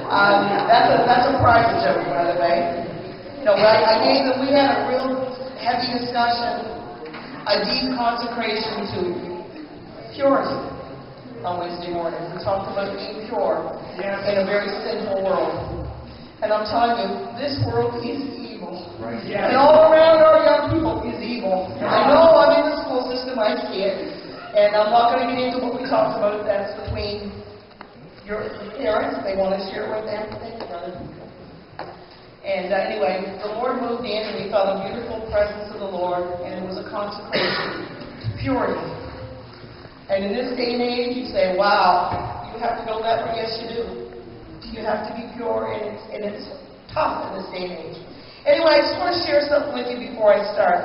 That's a private joke, by the way. No, I gave them, we had a real heavy discussion, a deep consecration to purity on Wednesday morning. We talked about being pure in a very sinful world. And I'm telling you, this world is evil. Right. And all around our young people is evil. I know I'm in the school system, I see it. And I'm not going to get into what we talked about. That's between your parents. They want to share with them. Thank you, brother. And anyway, the Lord moved in and we felt a beautiful presence of the Lord, and it was a consecration to purity. And in this day and age, you say, wow, you have to go that way. Yes, you do. You have to be pure, and it's tough in this day and age. Anyway, I just want to share something with you before I start.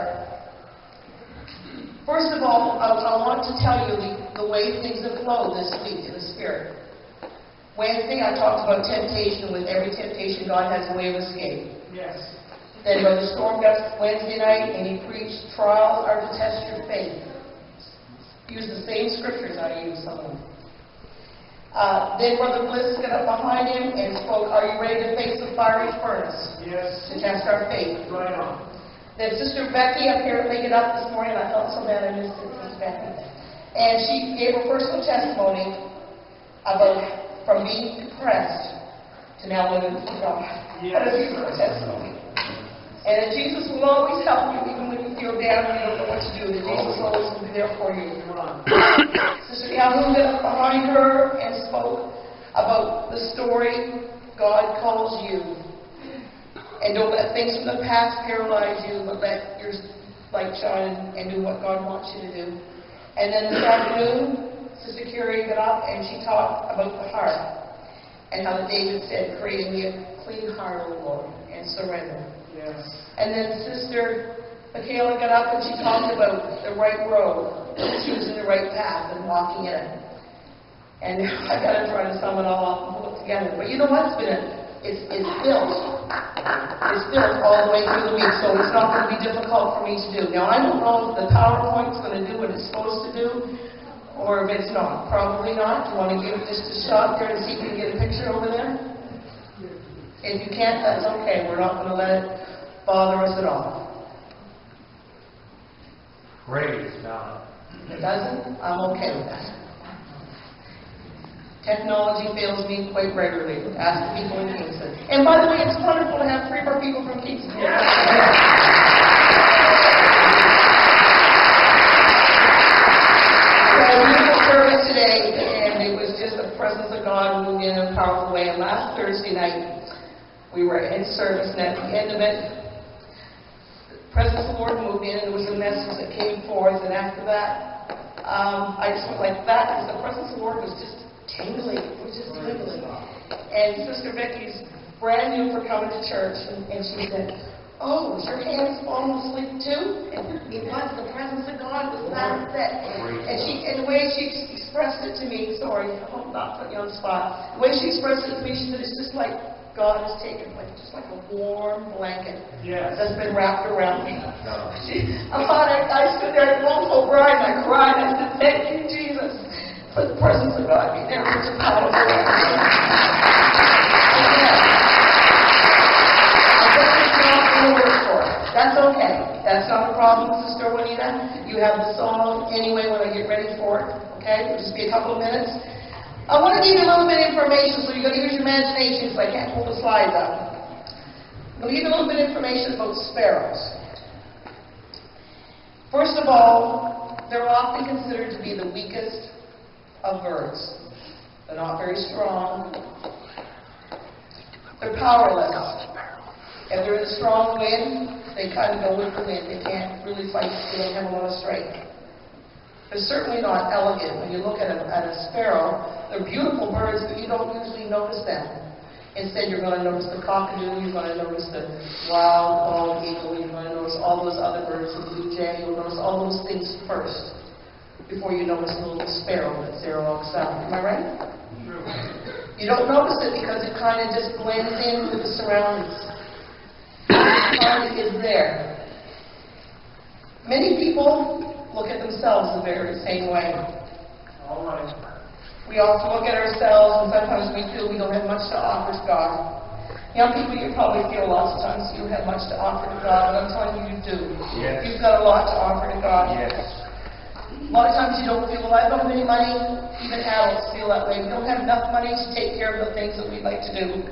First of all, I want to tell you the way things have flowed this week in the Spirit. Wednesday, I talked about temptation. With every temptation, God has a way of escape. Yes. Then Brother Storm got Wednesday night, and he preached, trials are to test your faith. Used the same scriptures I used, some of them. Then Brother Bliss got up behind him and spoke, are you ready to face the fiery furnace? Yes. To test our faith. Right on. Then Sister Becky up here picked it up this morning. I felt so bad I missed it, Sister Becky. And she gave her personal testimony about from being depressed to now living for God. Yes. What a beautiful testimony. And that Jesus will always help you even when you feel down and you don't know what to do. That Jesus always will be there for you. Sister Calhoun got up behind her and spoke about the story, God calls you. And don't let things from the past paralyze you, but let your light shine and do what God wants you to do. And then this afternoon, Sister Curie got up and she talked about the heart and how David said, create in me a clean heart, O Lord, and surrender. Yes. And then Sister Michaela got up and she talked about the right road, choosing the right path and walking in it. And I got to try to sum it all up and pull it together. But you know what's it's built. It's built all the way through the week, so it's not going to be difficult for me to do. Now, I don't know if the PowerPoint's going to do what it's supposed to do, or if it's not. Probably not. Do you want to give it just a shot there and see if you can get a picture over there? If you can't, that's okay. We're not going to let it bother us at all. Praise God. If it doesn't, I'm okay with that. Technology fails me quite regularly. Ask the people in Kingston. And by the way, it's wonderful to have 3 more people from Kingston. Yeah. We had a beautiful service today, and it was just the presence of God moving in a powerful way. And last Thursday night, we were in service, and at the end of it, the presence of the Lord moved in, and there was a message that came forth. And after that, I just went like that, because the presence of the Lord was just tingling. It was just tingling. And Sister Vicky's brand new for coming to church, and she said, oh, was your hands falling asleep too? And it was. The presence of God was that set. And the way she expressed it to me, sorry, I'm not putting you on the spot. The way she expressed it to me, she said, it's just like God has taken, just like a warm blanket that's been wrapped around me. I stood there at Wolfville Bride, and I cried. I said, thank you, Jesus, for the presence of God being there. It's a powerful That's okay. That's not a problem, Sister Juanita. You have the song anyway when I get ready for it. Okay? It'll just be a couple of minutes. I want to give you a little bit of information, so you've got to use your imagination, so I can't pull the slides up. I'm going to give you a little bit of information about sparrows. First of all, they're often considered to be the weakest of birds. They're not very strong. They're powerless. If they're in a strong wind, they kind of go with the wind. They can't really fight. They don't have a lot of strength. They're certainly not elegant. When you look at a sparrow, they're beautiful birds, but you don't usually notice them. Instead, you're going to notice the cockatoo, you're going to notice the wild bald eagle, you're going to notice all those other birds, the blue jay, you'll notice all those things first before you notice the little sparrow that's there alongside. Am I right? True. You don't notice it because it kind of just blends in with the surroundings. It kind of is there. Many people look at themselves the very same way. All right. We also look at ourselves, and sometimes we feel we don't have much to offer to God. Young people, you probably feel lots of times you don't have much to offer to God, but I'm telling you, you do. Yes. You've got a lot to offer to God. Yes. A lot of times you don't feel, well, I don't have any money. Even adults feel that way. We don't have enough money to take care of the things that we'd like to do.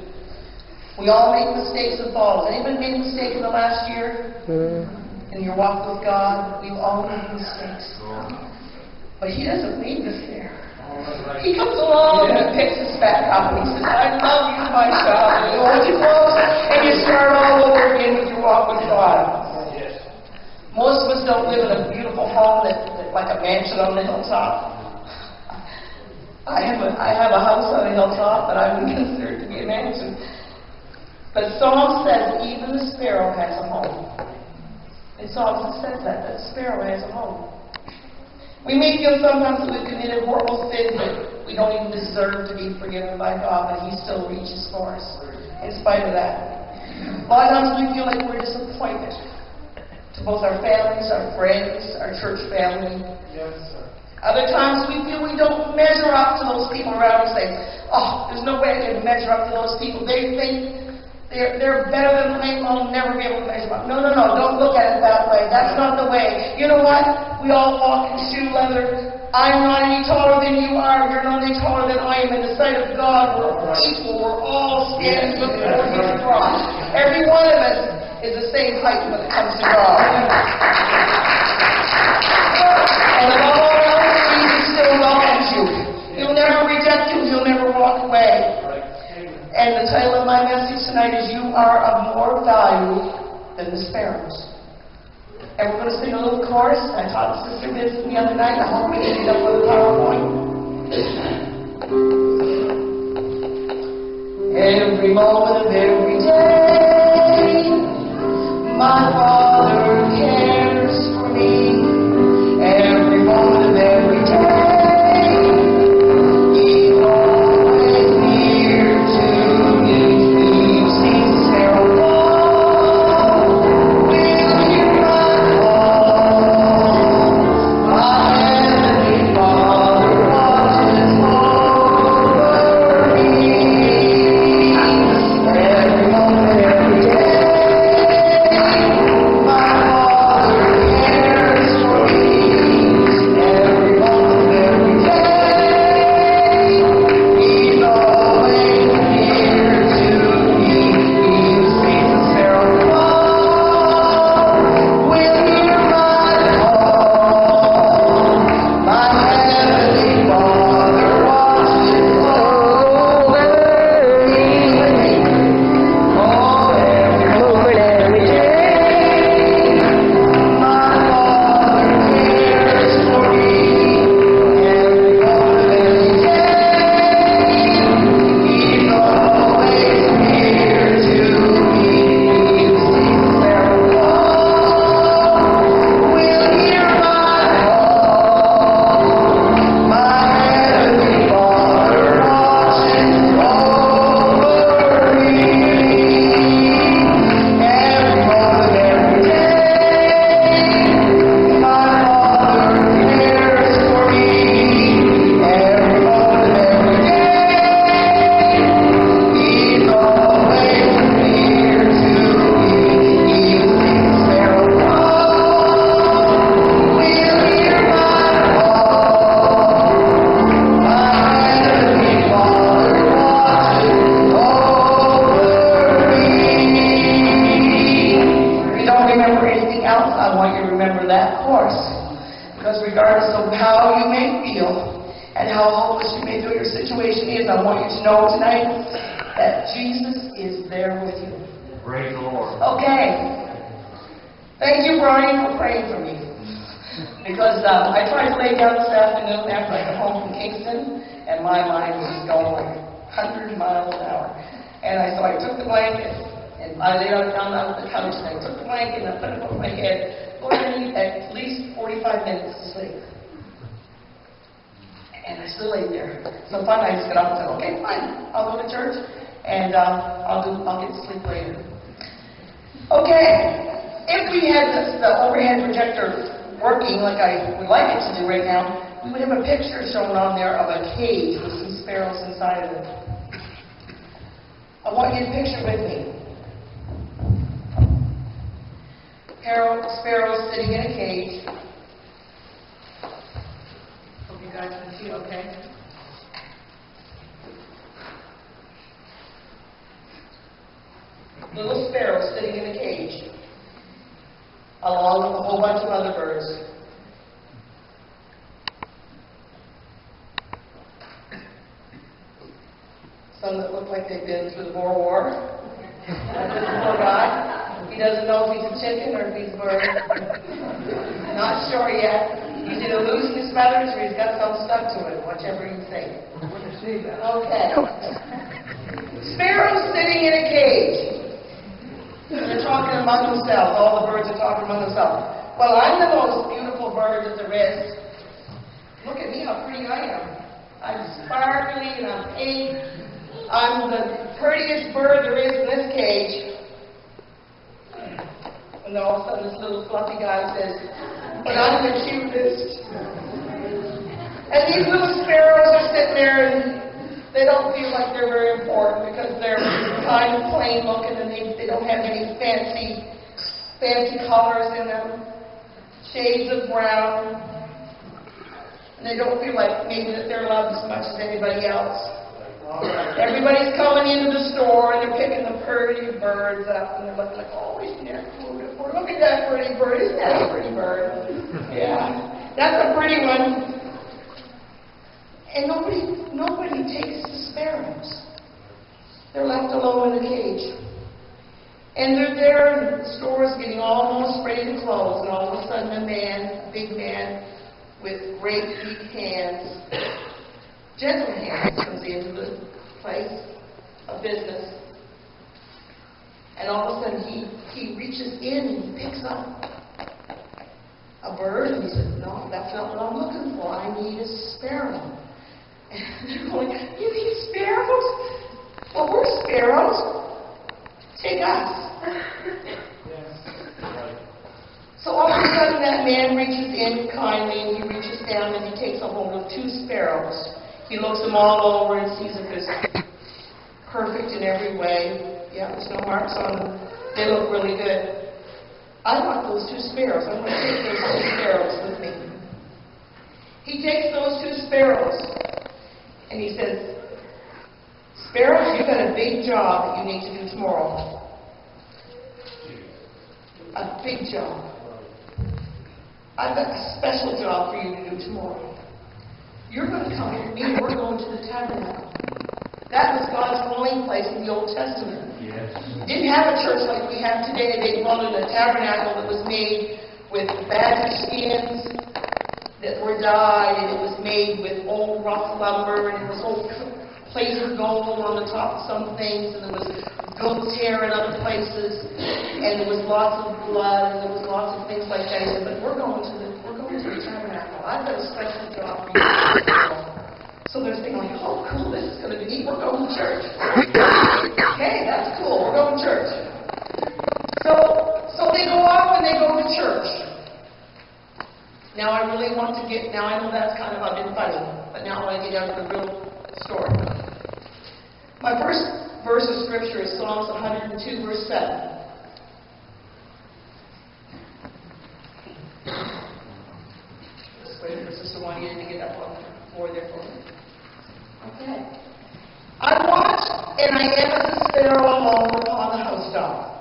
We all make mistakes and falls. Anybody made a mistake in the last year? In your walk with God, we've all made mistakes. But He doesn't leave us there. He comes along and picks us back up and He says, I love you, my child. And He holds you close and you start all over again with your walk with God. Yes. Most of us don't live in a beautiful home that like a mansion on the hilltop. I have a house on a hilltop, but I wouldn't consider it to be a mansion. But Psalm says even the sparrow has a home. In Psalms it says that the sparrow has a home. We may feel sometimes that we've committed horrible sins that we don't even deserve to be forgiven by God, but He still reaches for us in spite of that. A lot of times we feel like we're disappointed to both our families, our friends, our church family. Yes, sir. Other times we feel we don't measure up to those people around us. Say, oh, there's no way I can measure up to those people. They think they're better than me. I'll never be able to measure up. No. Don't look at it that way. That's not the way. You know what? We all walk in shoe leather. I'm not any taller than you are. You're not any taller than I am. In the sight of God, we're equal. We're all standing before His cross. Every one of us is the same height when it comes to God. And if all else, Jesus still welcomes you. He'll never reject you. He'll never walk away. And the title of my message tonight is You Are of More Value Than the Sparrows. And we're going to sing a little chorus. I taught Sister Vincent the other night. I hope we can end up with a PowerPoint. Every moment of every day, my Father cares for me. Every moment of every day. I'll get to sleep later. Okay, if we had the overhead projector working like I would like it to do right now, we have a picture shown on there of a cage with some sparrows inside of it. I want you to picture with me. Sparrows sitting in a cage. Hope you guys can see okay. Little sparrows sitting in a cage, along with a whole bunch of other birds. Some that look like they've been through the Boer War. Like this poor guy. He doesn't know if he's a chicken or if he's a bird. Not sure yet. He's either losing his feathers or he's got something stuck to it, whichever you think. Okay. Sparrows sitting in a cage. They're talking among themselves. All the birds are talking among themselves. Well, I'm the most beautiful bird that there is. Look at me, how pretty I am. I'm sparkly and I'm pink. I'm the prettiest bird there is in this cage. And then all of a sudden this little fluffy guy says, but I'm the cutest. And these little sparrows are sitting there and they don't feel like they're very important because they're kind of plain looking and they don't have any fancy colors in them, shades of brown. And they don't feel like maybe that they're loved as much as anybody else. Everybody's coming into the store and they're picking the pretty birds up and they're looking like, oh, isn't that beautiful? Look at that pretty bird. Isn't that a pretty bird? Yeah, that's a pretty one. And nobody takes the sparrows. They're left alone in the cage. And they're there and the store is getting almost ready to close and all of a sudden a big man with great deep hands, gentle hands, comes into the place of business. And all of a sudden he reaches in and he picks up a bird and he says, no, that's not what I'm looking for. I need a sparrow. And they're going, you need sparrows? Well, we're sparrows. Take us. So all of a sudden that man reaches in kindly and he reaches down and he takes a hold of 2 sparrows. He looks them all over and sees that they're perfect in every way. Yeah, there's no marks on them. They look really good. I want those 2 sparrows. I'm going to take those 2 sparrows with me. He takes those 2 sparrows and he says, sparrows, you've got a big job that you need to do tomorrow. A big job. I've got a special job for you to do tomorrow. You're going to come with me and we're going to the tabernacle. That was God's dwelling place in the Old Testament. Yes. Didn't have a church like we have today. They called it a tabernacle that was made with badger skins that were dyed, and it was made with old rough lumber, and it was old plates of gold on the top of some things, and there was goat's hair in other places, and there was lots of blood, and there was lots of things like that. He said, but we're going to the tabernacle. I've got a special job for you. So they're thinking, like, oh, cool, this is going to be neat. We're going to church. Okay, that's cool. We're going to church. So they go off and they go to church. Now I really want to get, now I know that's kind of a bit funny, but now I want to get down to the real story. My first verse of Scripture is Psalms 102, verse 7. Just waiting for Sister Juanita to get up on the floor there for me. Okay. I watch and I am as a sparrow alone upon the housetop.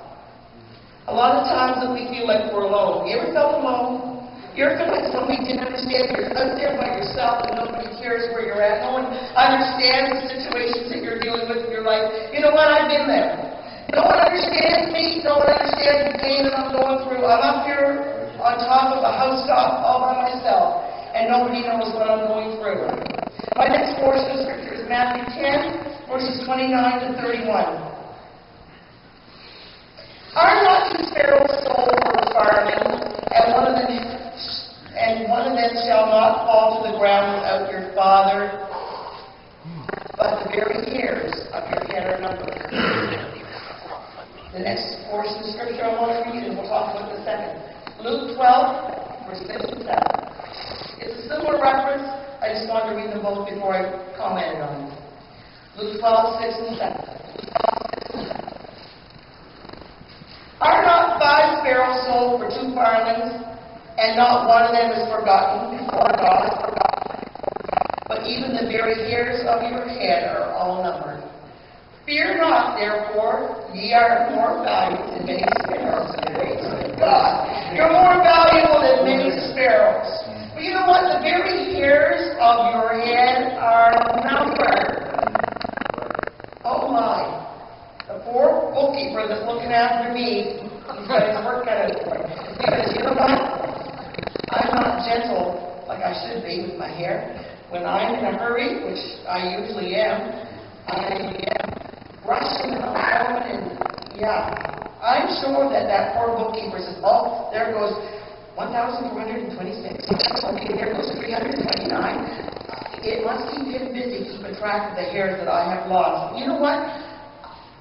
A lot of times that we feel like we're alone. You ever felt alone? You ever feel like somebody didn't understand you're out there by yourself and nobody cares where you're at? No one understands the situations that you're dealing with in your life. You know what? I've been there. No one understands me. No one understands the pain that I'm going through. I'm up here on top of a housetop all by myself and nobody knows what I'm going through. My next portion of Scripture is Matthew 10, verses 29 to 31. Are not 2 sparrows sold for farming, and one of them shall not fall to the ground without your Father, but the very hairs of your head are numbered. The next portion of Scripture I want to read, and we'll talk about it in a second. Luke 12, verse 6 and 7. It's a similar for reference, I just wanted to read them both before I commented on them. Luke 12:6 and 7. Are not 5 sparrows sold for 2 farthings, and not one of them is forgotten before God? But even the very hairs of your head are all numbered. Fear not, therefore, ye are more valuable than many sparrows. Praise God. You're more valuable than many sparrows. But you know what? The very hairs of your head are numbered. Oh my. The poor bookkeeper that's looking after me, he's got his work cut out for him. Because you know what? I'm not gentle like I should be with my hair. When I'm in a hurry, which I usually am, I am rushing and I'm going, and yeah. I'm sure that poor bookkeeper says, oh, there goes 1,426. Okay, there goes 329. It must keep him busy keeping track of the hairs that I have lost. You know what?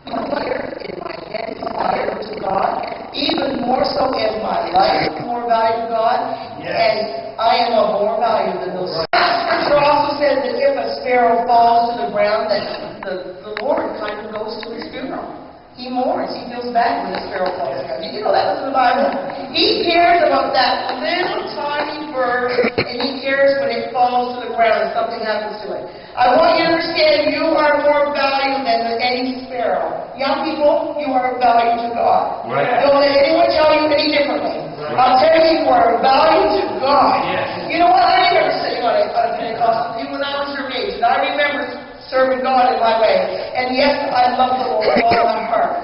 My hair in my head is valuable to God. Even more so is my life more valuable to God. Yes. And I am of more value than those. Scripture also says that if a sparrow falls to the ground, that the Lord kind of goes to his funeral. He mourns. He feels bad when the sparrow falls down. Did you know that was in the Bible? He cares about that little tiny bird, and he cares when it falls to the ground and something happens to it. I want you to understand you are more valuable than any sparrow. Young people, you are of value to God. Right. Don't let anyone tell you any differently. Right. I'll tell you, you are of value to God. Yes. You know what? I remember sitting on a Pentecostal pew when I was your age, and I remember serving God in my way. And yes, I love the Lord with all my heart.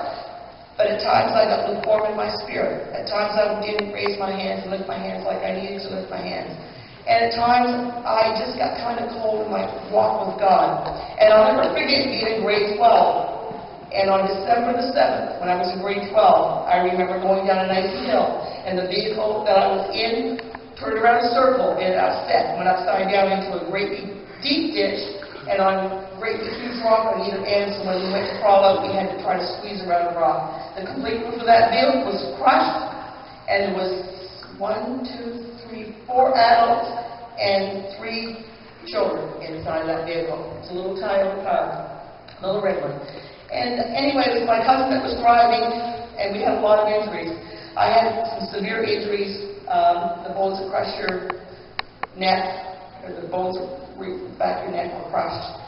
But at times I got lukewarm in my spirit. At times I didn't raise my hands and lift my hands like I needed to lift my hands. And at times I just got kind of cold in my walk with God. And I'll never forget being in grade 12. And on December the 7th, when I was in grade 12, I remember going down a nice hill. And the vehicle that I was in turned around a circle and upset, went upside down into a great deep ditch. And on great huge rock on either end, so when we went to crawl out, we had to try to squeeze around the rock. The complete roof of that vehicle was crushed, and there was 4 adults and 3 children inside that vehicle. It's a little Toyota car, a little red one. And anyway, it was my cousin that was driving, and we had a lot of injuries. I had some severe injuries. The bones that crush your neck, or the bones back your neck were crushed.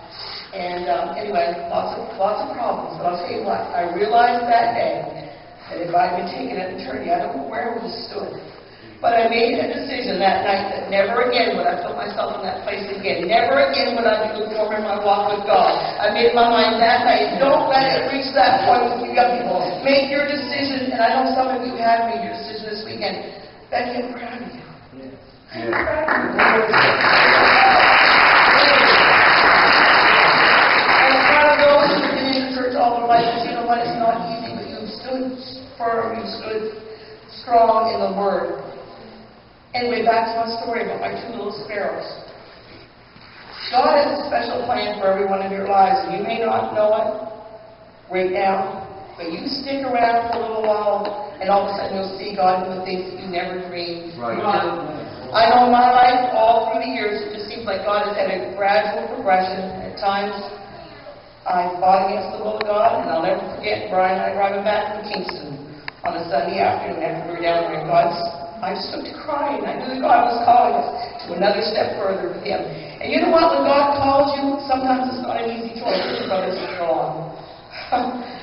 And anyway, lots of problems. But I'll tell you what, I realized that day that if I had been taken at eternity, I don't know where I would have stood. But I made a decision that night that never again would I put myself in that place again. Never again would I be lukewarm in my walk with God. I made my mind that night. Don't let it reach that point with you young people. Make your decision, and I know some of you have made your decision this weekend. Becky, I'm proud of you. I'm proud of you. All the life, you know what, it's not easy, but you stood firm, you stood strong in the Word. Anyway, back to my story about my 2 little sparrows. God has a special plan for every one of your lives, and you may not know it right now, but you stick around for a little while, and all of a sudden you'll see God do the things that you never dreamed. Right. I know in my life, all through the years, it just seems like God has had a gradual progression. At times, I fought against the will of God, and I'll never forget Brian and I driving back from Kingston on a Sunday afternoon after we were down there. I just took to crying. I knew that God was calling us to another step further with Him. And you know what? When God calls you, sometimes it's not an easy choice. Brothers and along.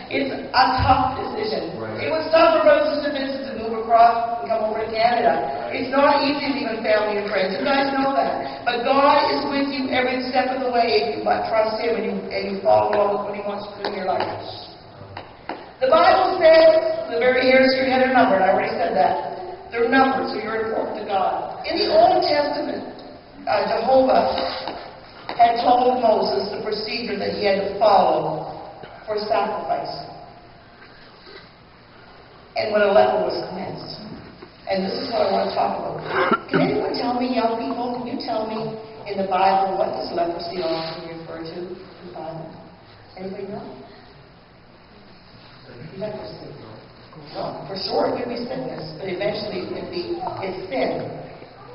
It's a tough decision. Right. It was tough for Brothers and Vincent to move across and come over to Canada. It's not easy leaving family and friends. You guys know that. But God is with you every step of the way if you trust Him and you follow along with what He wants to do in your life. The Bible says the very hairs of your head are numbered. I already said that. They're numbered, so you're important to God. In the Old Testament, Jehovah had told Moses the procedure that he had to follow for sacrifice, and when a leper was cleansed. And this is what I want to talk about. Can anyone tell me, young people, can you tell me in the Bible what does leprosy often refer to in the Bible? Anybody know? Leprosy. Well, for sure it could be sickness, but eventually it's sin.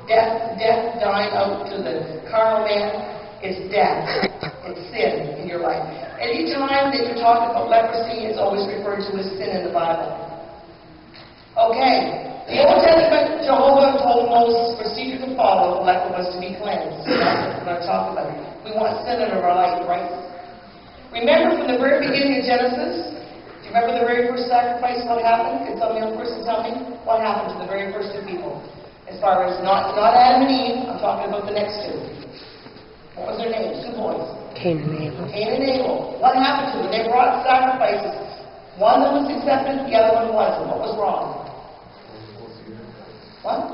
Death dying out to the carnal man is death. It's sin in your life. Anytime that you talk about leprosy, it's always referred to as sin in the Bible. Okay. The Old Testament, Jehovah told Moses procedure to follow if the leper was to be cleansed. That's what I'm talking about. We want sin in our life, right? Remember from the very beginning of Genesis? Do you remember the very first sacrifice? What happened? Can some young person tell me what happened to the very first two people? As far as not Adam and Eve, I'm talking about the next two. What was their names? Two boys. Cain and Abel. Cain and Abel. What happened to them? They brought sacrifices. One that was accepted, the other one wasn't. What was wrong? What?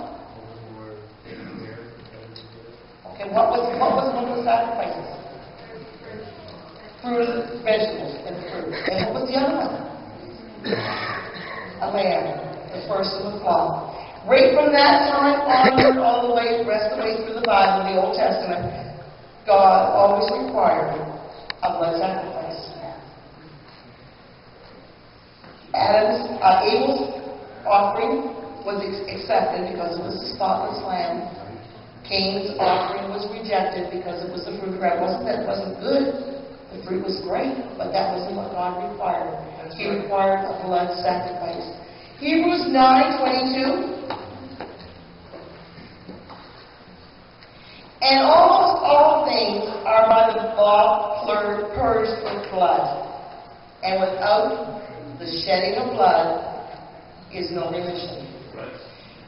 Okay, what was one of the sacrifices? Fruit, vegetables, and fruit. And what was the other one? A lamb. The first of the flock. Right from that time onward, all the way, the rest of the way through the Bible, the Old Testament, God always required a blood sacrifice. Abel's offering was accepted because it was a spotless lamb. Cain's offering was rejected because it was the fruit of the ground. It wasn't good. The fruit was great, but that wasn't what God required. He required a blood sacrifice. Hebrews 9:22. And almost all things are by the law purged with blood. And without the shedding of blood is no remission.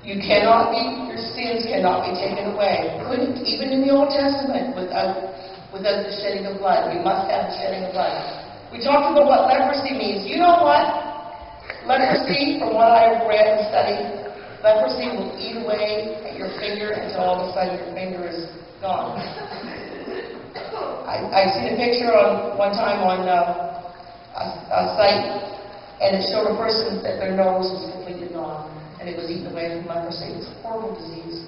You cannot be, your sins cannot be taken away. Couldn't, even in the Old Testament, without the shedding of blood. You must have the shedding of blood. We talked about what leprosy means. You know what? Leprosy, from what I've read and studied, leprosy will eat away at your finger until all of a sudden your finger is gone. I seen a picture one time on a site, and it showed a person that their nose was completely gone, and it was eaten away from leprosy. It's a horrible disease.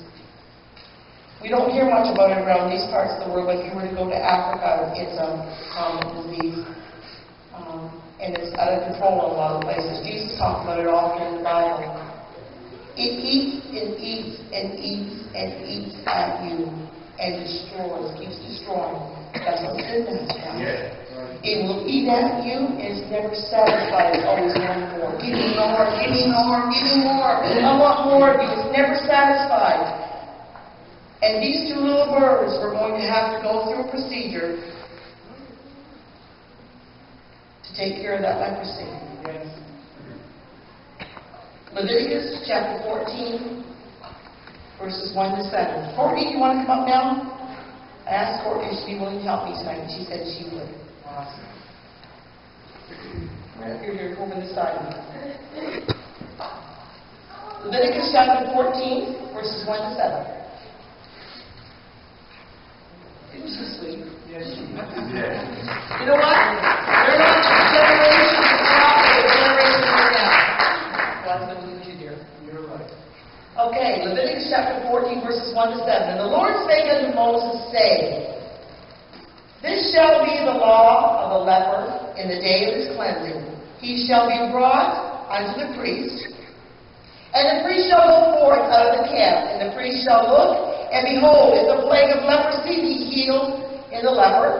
We don't hear much about it around these parts of the world, but if you were to go to Africa, it's a common disease. And it's out of control in a lot of places. Jesus talked about it often in the Bible. It eats and eats and eats and eats at you and destroys, keeps destroying. That's what sin does. It will eat at you and it's never satisfied. It's always wanting more. Give me more, give me more, give me more. I want more of you. It's never satisfied. And these two little birds were going to have to go through a procedure to take care of that leprosy. Leviticus chapter 14, verses 1 to 7. Courtney, you want to come up now? I asked Courtney if she'd be willing to help me tonight, and she said she would. Awesome. Right up here, over this side. Leviticus chapter 14, verses 1 to 7. Isn't she sweet? Yes. You know what? They're not generations now, they're generations from now. God's going to use you, dear. You're right. Okay, Leviticus chapter 14, verses 1 to 7. And the Lord spake unto Moses, saying, This shall be the law of the leper in the day of his cleansing. He shall be brought unto the priest, and the priest shall go forth out of the camp, and the priest shall look, and behold, if the plague of leprosy be healed in the leper,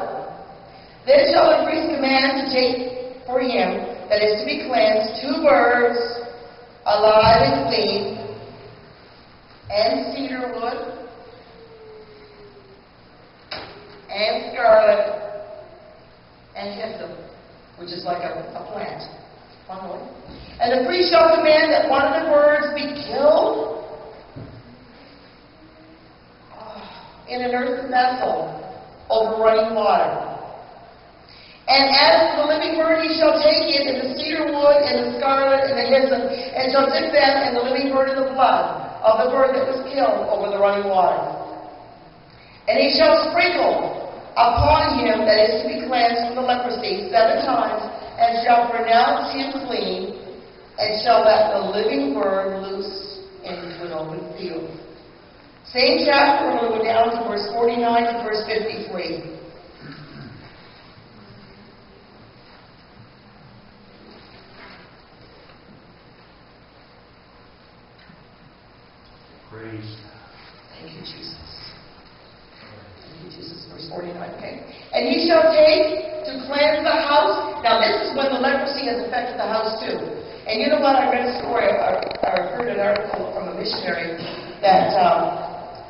then shall the priest command to take for him that is to be cleansed 2 birds, alive and clean, and cedar wood, and scarlet, and hyssop, which is like a plant. One more. And the priest shall command that one of the birds be killed in an earthen vessel over running water. And as for the living bird, he shall take it in the cedar wood, and the scarlet, and the hyssop, and shall dip them and the living bird in the blood of the bird that was killed over the running water. And he shall sprinkle upon him that is to be cleansed from the leprosy 7 times, and shall pronounce him clean, and shall let the living bird loose into an open field. Same chapter, we're going to go down to verse 49 to verse 53. Praise. Thank you. shall take to cleanse the house. Now this is when the leprosy has affected the house too. And you know what? I read a story, I heard an article from a missionary that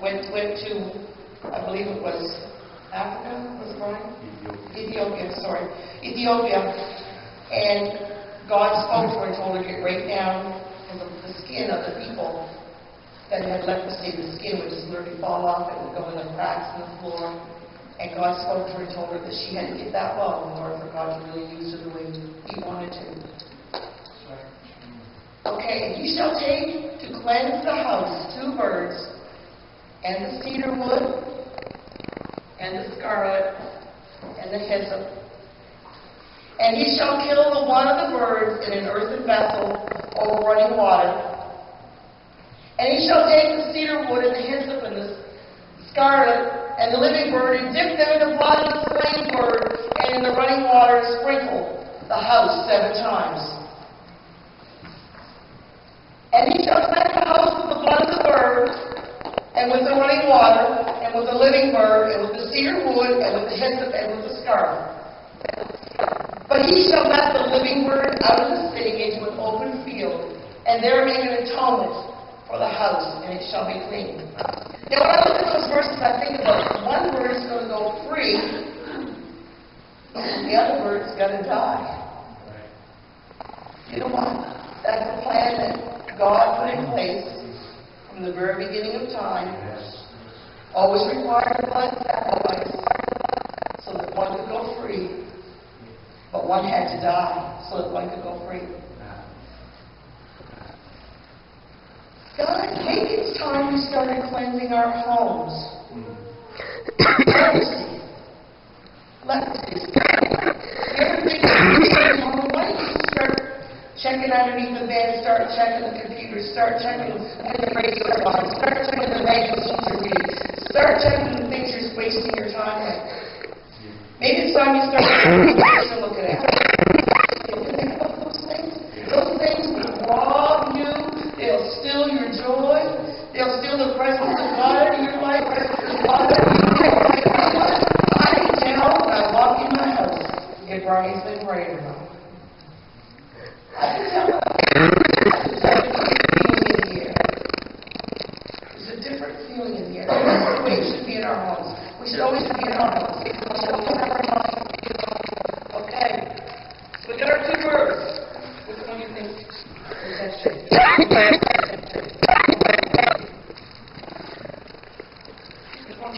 went to, I believe it was Africa, was it right? Ethiopia, sorry. Ethiopia. And God spoke to her and told her to get right down in the skin of the people that had leprosy. The skin would just literally fall off and would go in the cracks in the floor. And God spoke to her and told her that she had to get that low in order for God to really use her the way He wanted to. Okay, and you shall take to cleanse the house 2 birds, and the cedar wood, and the scarlet, and the hyssop. And he shall kill the one of the birds in an earthen vessel over running water. And he shall take the cedar wood and the hyssop and the scarlet and the living bird and dip them in the blood of the slain bird and in the running water and sprinkle the house 7 times. And he shall cleanse the house with the blood of the bird and with the running water and with the living bird and with the cedar wood and with the hyssop and with the scarlet. But he shall let the living bird out of the city into an open field, and there make an atonement for the house, and it shall be clean. Now, when I look at those verses, I think about one bird is going to go free, the other bird's going to die. You know what? That's a plan that God put in place from the very beginning of time. Always required a blood sacrifice so that one could go free. But one had to die so that one could go free. God, maybe it's time we started cleansing our homes. Leprosy. You ever think of home? Why don't you start checking underneath the bed, start checking the computer, start checking the radio, start checking the magazines you're reading, start checking the things you're wasting your time with. Maybe it's time you start looking at it. Think about those things. Those things will rob you. They'll steal your joy. They'll steal the presence of God in your life. I can tell when I walk in my house if Ronnie's been praying about it. I can tell. There's a different feeling in the air. That's the way it should be in our homes. We should always be in our homes. Okay. So we got our 2 birds. Which one do you think is that shape? Check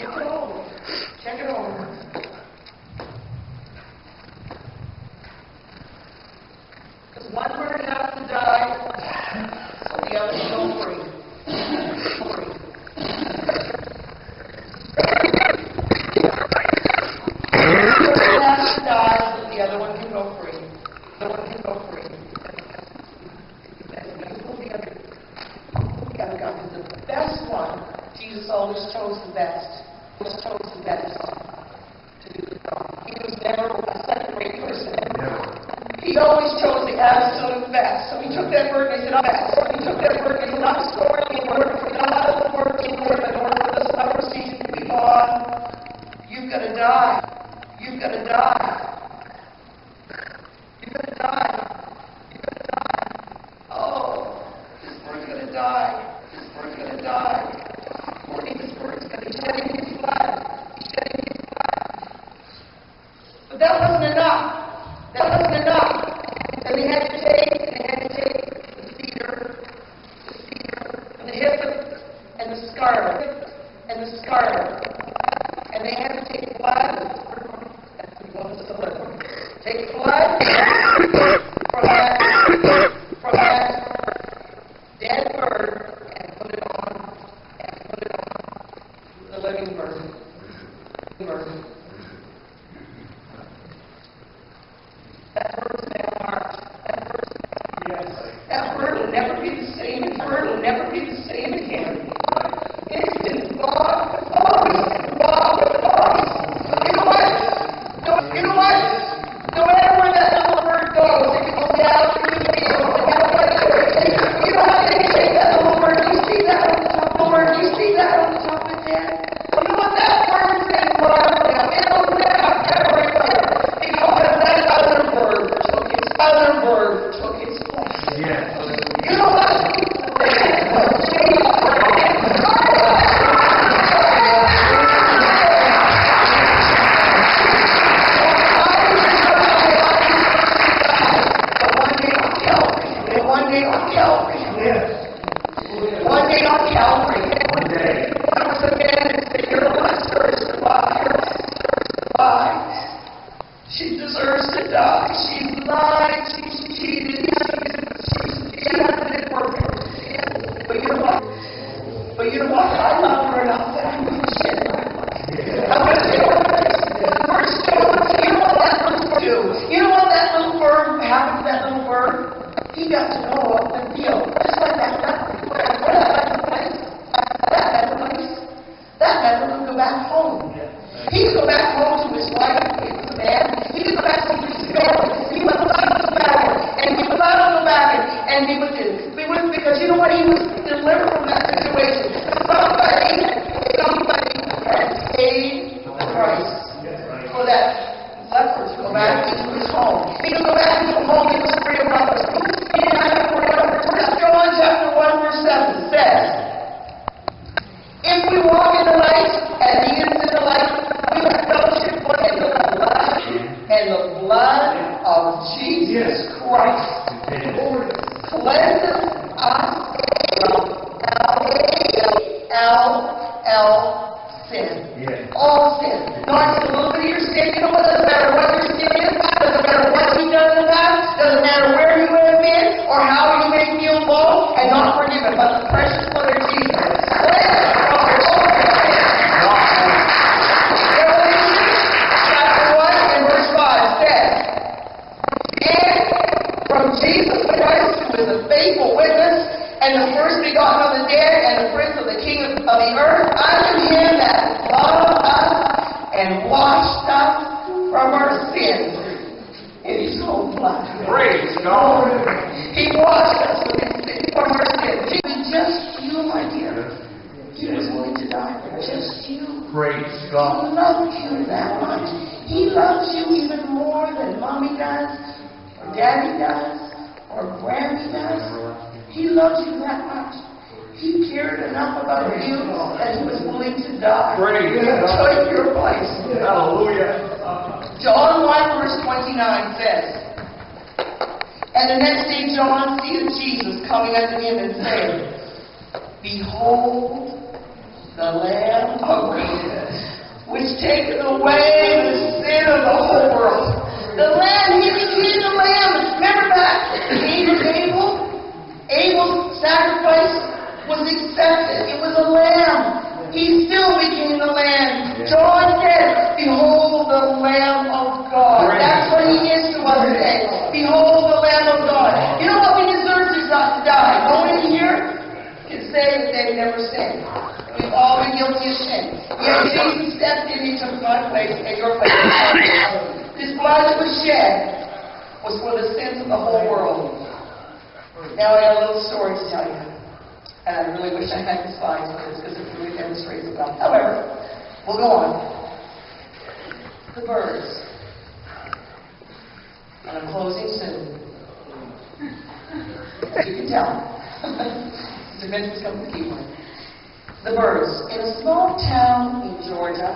it over. Check it over. Because one bird has to die, so the other can go free. Always chose the best. Always chose the best to do the job. He was never a second-rate person. He always chose the absolute best. So he took that bird and he said, I'm best. He took that bird and he said, I'm storing in order for this leprosy to be gone. You've got to die. You've got to die. You've got to die. You've got to die. Oh, this bird's going to die. This bird's going to die. This bird's going to die. His blood. But that wasn't enough. That wasn't enough. And they had to take the cedar, and the hyssop, and the scarlet, and they had to take blood. Take blood from that dead bird and put it on the living bird. That bird's now marked. bird, he got to know and feel just like that leper. That leper could go back home. He could go back home to his wife, if he was a man. He could go back to his family. He would and he would not go back and be with him. Because you know what? He was delivered from that situation. Somebody had paid the price for that leper to go back into his home. He could go back into a home that was free of leprosy. He didn't have to worry about it. John chapter 1 verse 7 says, if we walk in the light as he is in the light, we have fellowship with him and the blood of Jesus Christ cleanses us from L sin. All sin. Not just a little bit of your sin. You know what? Doesn't matter what your sin is. Doesn't matter what you've done in the past. Doesn't matter where you have been or how you may feel low and not forgiven. But the precious blood of Jesus cleanses from all sin. Revelation chapter 1 and verse 5 says, and from Jesus Christ, who is a faithful witness, and the first begotten of the dead, and the prince of the kingdom of the earth, unto him that loved us and washed us from our sins in his own blood. Praise God. He washed us from our sins. Just you, my dear. He was willing to die for just you. Praise He God. loved you that much. He loves you even more than Mommy does, or Daddy does, or Granny does. He loves you that much. He cared enough about you that he was willing to die. Praise to God. take your place. Hallelujah. John 1 verse 29 says, and the next day John seeth Jesus coming unto him and saying, behold the Lamb of God, which taketh away the sin of the whole world. The Lamb, he became the Lamb. Remember back to Abel? Abel's sacrifice was accepted. It was a lamb. He still became the Lamb. John said, behold the Lamb of God. That's what he is to us today. Behold the Lamb of God. You know what we deserve to die? No one here can say that they've never sinned. We've all been guilty of sin. Yet Jesus stepped in, he took my place and your place. His blood that was shed was for the sins of the whole world. Now I have a little story to tell you. And I really wish I had the slides for this because it really demonstrates it well. However, we'll go on. The birds. And I'm closing soon. As you can tell. Mr. Vince was coming to keep one. The birds. In a small town in Georgia,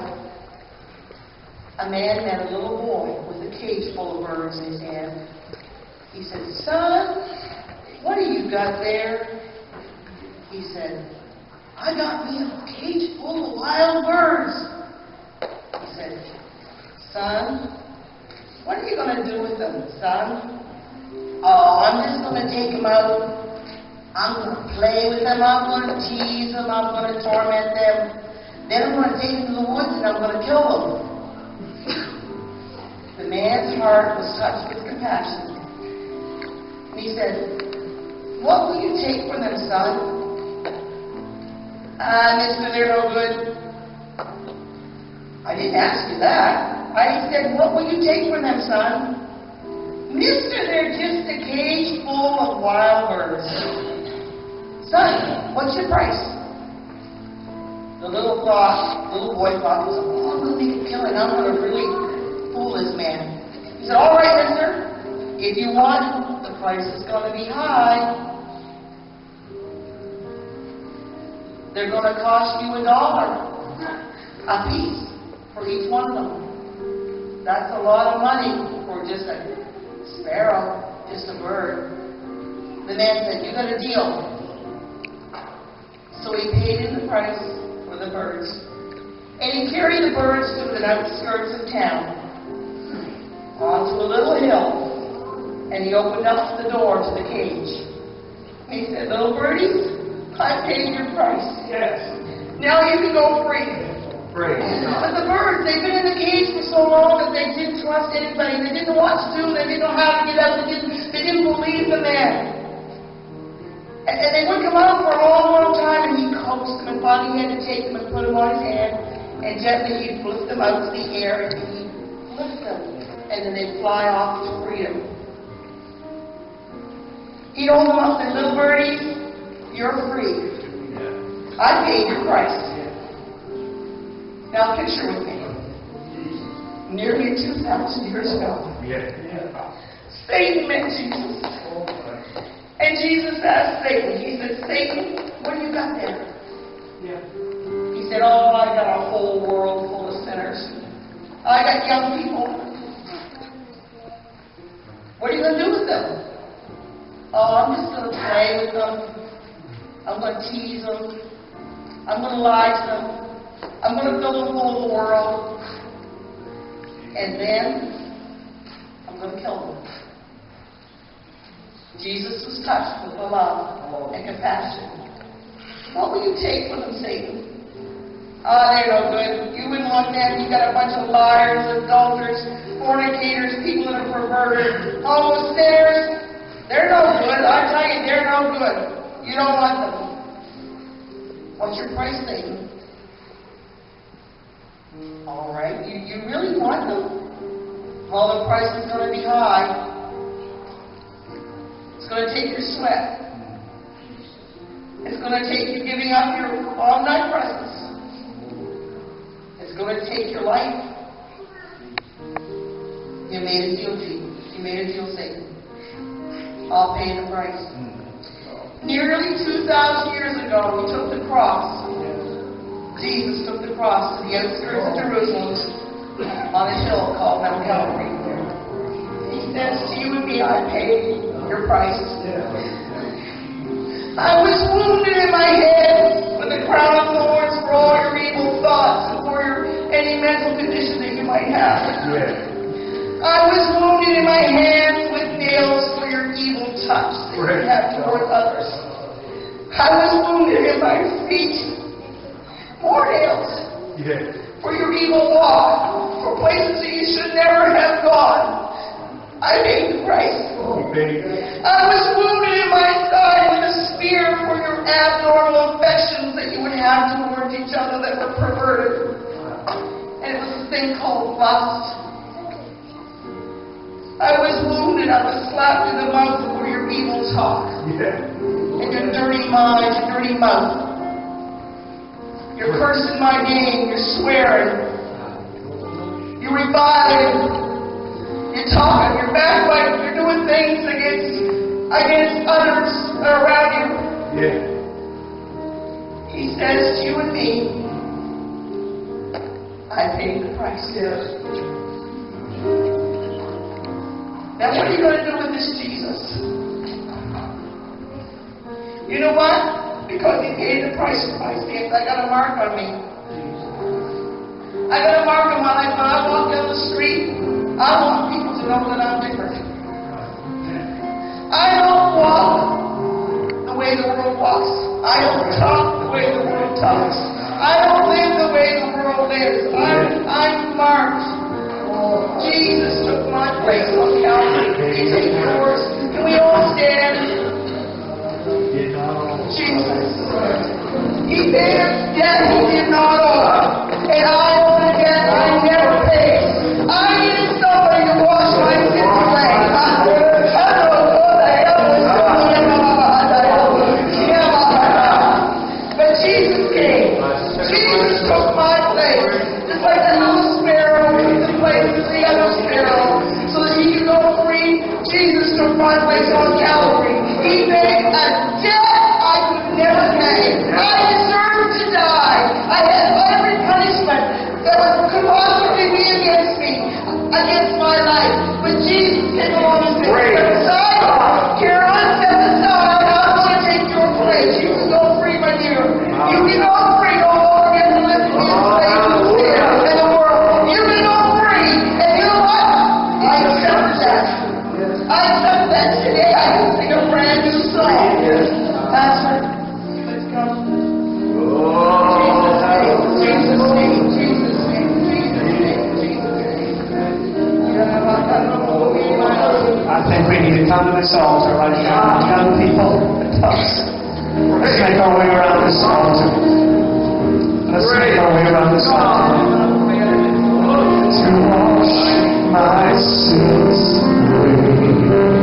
a man met a little boy with a cage full of birds in his hand. He said, son, what do you got there? He said, I got me a cage full of wild birds. He said, son, what are you going to do with them, son? Oh, I'm just going to take them out. I'm going to play with them. I'm going to tease them. I'm going to torment them. Then I'm going to take them to the woods and I'm going to kill them. The man's heart was touched with compassion. And he said, what will you take from them, son? Mister, they're no good. I didn't ask you that. I said, what will you take from them, son? Mister, they're just a cage full of wild birds. Son, what's your price? The little boy thought, oh, I'm going to make a killing. I'm going to really fool this man. He said, all right, mister. If you want, the price is going to be high. They're going to cost you $1 a piece for each one of them. That's a lot of money for just a sparrow, just a bird. The man said, you got a deal. So he paid him the price for the birds. And he carried the birds to the outskirts of town, onto a little hill, and he opened up the door to the cage. He said, little birdies, I paid your price. Yes. Now you can go free. Praise God. But the birds, they've been in the cage for so long that they didn't trust anybody. They didn't know what to do. They didn't know how to get out. They They didn't believe the man. And they would come out for a long, long time, and he'd coax them, and finally he had to take them and put them on his hand, and gently he'd lift them out to the air, and he'd lift them, and then they'd fly off to freedom. He'd hold them up and say, little birdies, you're free. I paid your price. Now picture with me. Nearly 2,000 years ago, Satan met Jesus. And Jesus asked Satan, he said, Satan, what do you got there? He said, oh, I got a whole world full of sinners. I got young people. What are you going to do with them? Oh, I'm just going to play with them. I'm going to tease them. I'm going to lie to them. I'm going to fill them full of the world. And then I'm going to kill them. Jesus was touched with the love and compassion. What will you take for them, Satan? They're no good. You wouldn't want them. You got a bunch of liars, adulterers, fornicators, people that are perverted, almost sinners. They're no good. I tell you, they're no good. You don't want them. What's your price, Satan? All right. You really want them? Well, the price is going to be high. It's going to take your sweat. It's going to take you giving up your all-night presence. It's going to take your life. You made a deal, Jesus. You made a deal, Satan. I'll pay the price. Nearly 2,000 years ago, he took the cross. Jesus took the cross to the outskirts of Jerusalem on a hill called Mount Calvary. He says to you and me, I paid your price. I was wounded in my head with a crown of thorns for all your evil thoughts and for any mental condition that you might have. I was wounded in my hands with nails for your evil touch that you have towards others. I was wounded in my feet. More nails. For your evil walk, for places that you should never have gone. I paid the price. I was wounded in my side with a spear for your abnormal affections that you would have towards each other that were perverted. And it was a thing called lust. I was wounded. I was slapped in the mouth for your evil talk. And your dirty mind, your dirty mouth. You're cursing my name. You're swearing. You're reviling. You're talking, you're backbiting, you're doing things against others that are around you. He says to you and me, I paid the price. Now what are you going to do with this Jesus? You know what? Because he paid the price for my sins, I got a mark on me. I got a mark on my life. When I walk down the street, I want people to know that I'm different. I don't walk the way the world walks. I don't talk the way the world talks. I don't live the way the world lives. I'm marked. Jesus took my place on Calvary. He took yours. Can we all stand? Jesus. He paid a debt he did not owe. And I owe a debt I never paid. I needed somebody to wash my sins away. But Jesus came. Jesus took my place. Just like the little sparrow took the place of the other sparrow. So that he could go free. Jesus took my place on Calvary. He paid a debt I could never pay. I deserved to die. I had every punishment that could possibly be against me, against my life. But Jesus came along and said, set aside. Here, I'm set aside. I'm going to take your place. You can go free, my dear. You can go free. No more get to live to be a slave to sin and the world. You can go free. And you know what? I accept that. I accept that today. I can sing a brand new song. Pastor, let's go. Jesus name, Jesus name, Jesus name, Jesus name. I think we need to you come to this altar right now, young people, adults, let's make our way around this altar. Let's make our way around this altar. To wash my sins away.